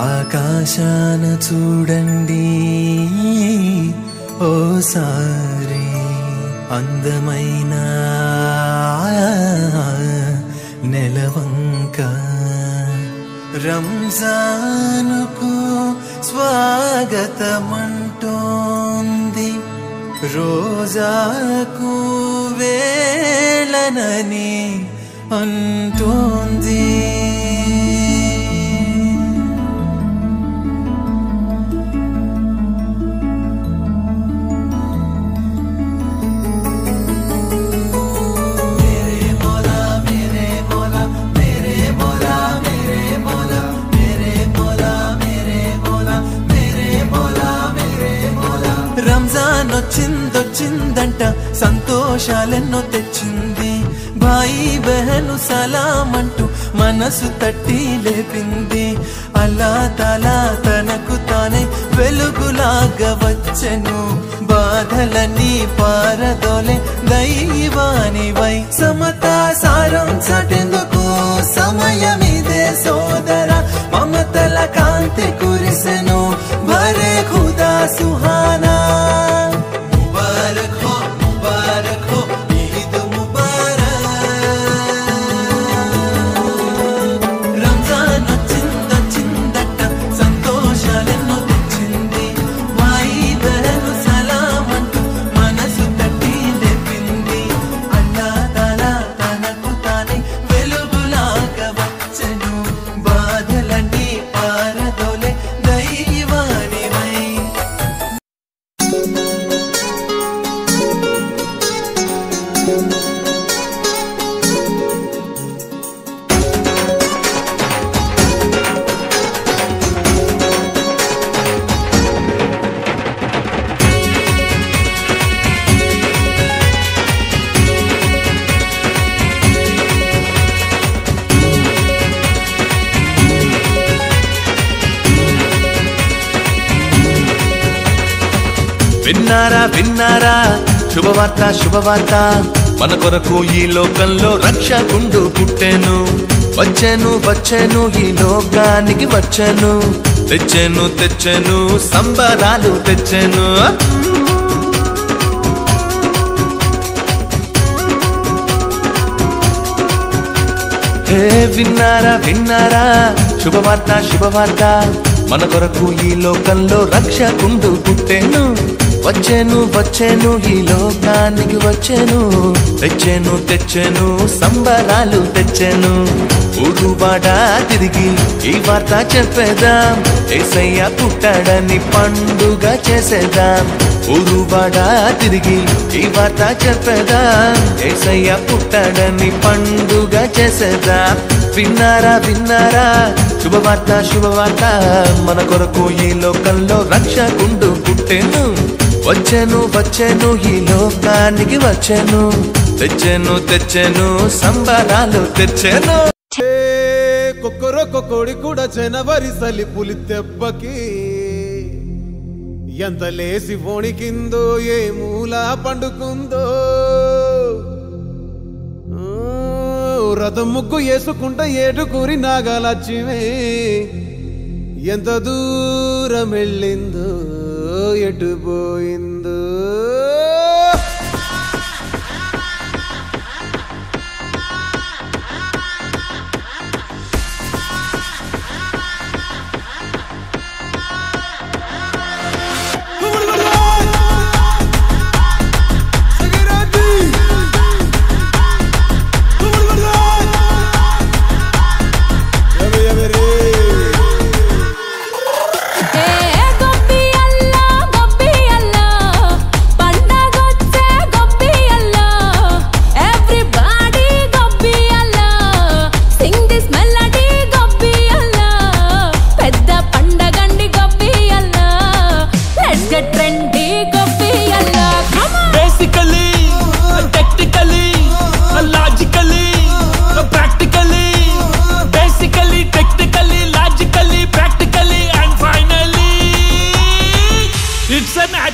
ఆకాశాన చూడండి ఓసారి అందమైన నెలవంక రంజానుకు స్వాగతమంటోంది రోజాకు వేళనని అంటోంది రంజాన్ వచ్చిందొచ్చిందంట సంతోషాలెన్నో తెచ్చింది భాయి బెహను సలాం అంటూ మనసు తట్టి లేపింది అల్లా తాలా తనకు తానే వెలుగులాగా వచ్చెను బాధలన్నీ పారదోలే దైవానివై సమతా సారం చాటెందుకు సమయమిదే సోదర మమతల కాంతి కురిసెను భరే ఖుదా సుహానా విన్నారా విన్నారా శుభవార్త శుభవార్త మన కొరకు ఈ లోకంలో రక్షకుండు పుట్టెను వచ్చెను వచ్చెను ఈ లోకానికి వచ్చెను తెచ్చెను తెచ్చెను సంబరాలు తెచ్చెను హే విన్నారా విన్నారా శుభవార్త శుభవార్త మన కొరకు ఈ లోకంలో రక్షకుండు పుట్టెను వచ్చెను వచ్చెను ఈ లోకానికి వచ్చెను తెచ్చెను తెచ్చెను సంబరాలు తెచ్చెను ఊరువాడ తిరిగి ఈ వార్త చెప్పేదాం యేసయ్య పుట్టాడని పండుగ చేసేదాం ఊరువాడ తిరిగి ఈ వార్త చెప్పేదాం యేసయ్య పుట్టాడని పండుగ చేసేదాం విన్నారా విన్నారా శుభవార్త శుభవార్త మన కొరకు ఈ లోకంలో రక్షకుండు పుట్టెను వచ్చెను వచ్చెను ఈ లోకానికి వచ్చెను తెచ్చెను తెచ్చెను సంబరాలు తెచ్చెను కొక్కరొక్క కోడి కూడా జనవరి సలి పులి దెబ్బకి ఎంత లేసి వణికిందో ఏ మూల పండుకుందో రథం ముగ్గు వేసుకుంటా ఏటుకూరి నాగలచ్చివే ఎంత దూరం వెళ్ళిందో ఎటు పోయిందో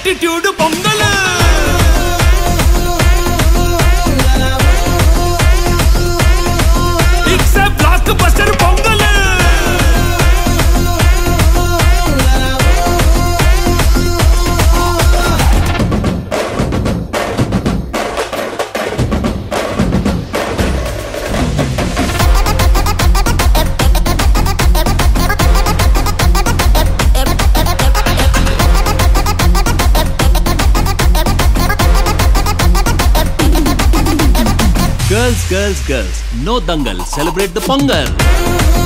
attitude pongal it's a block buster pongal Girls, no dangal. Celebrate the Pongal.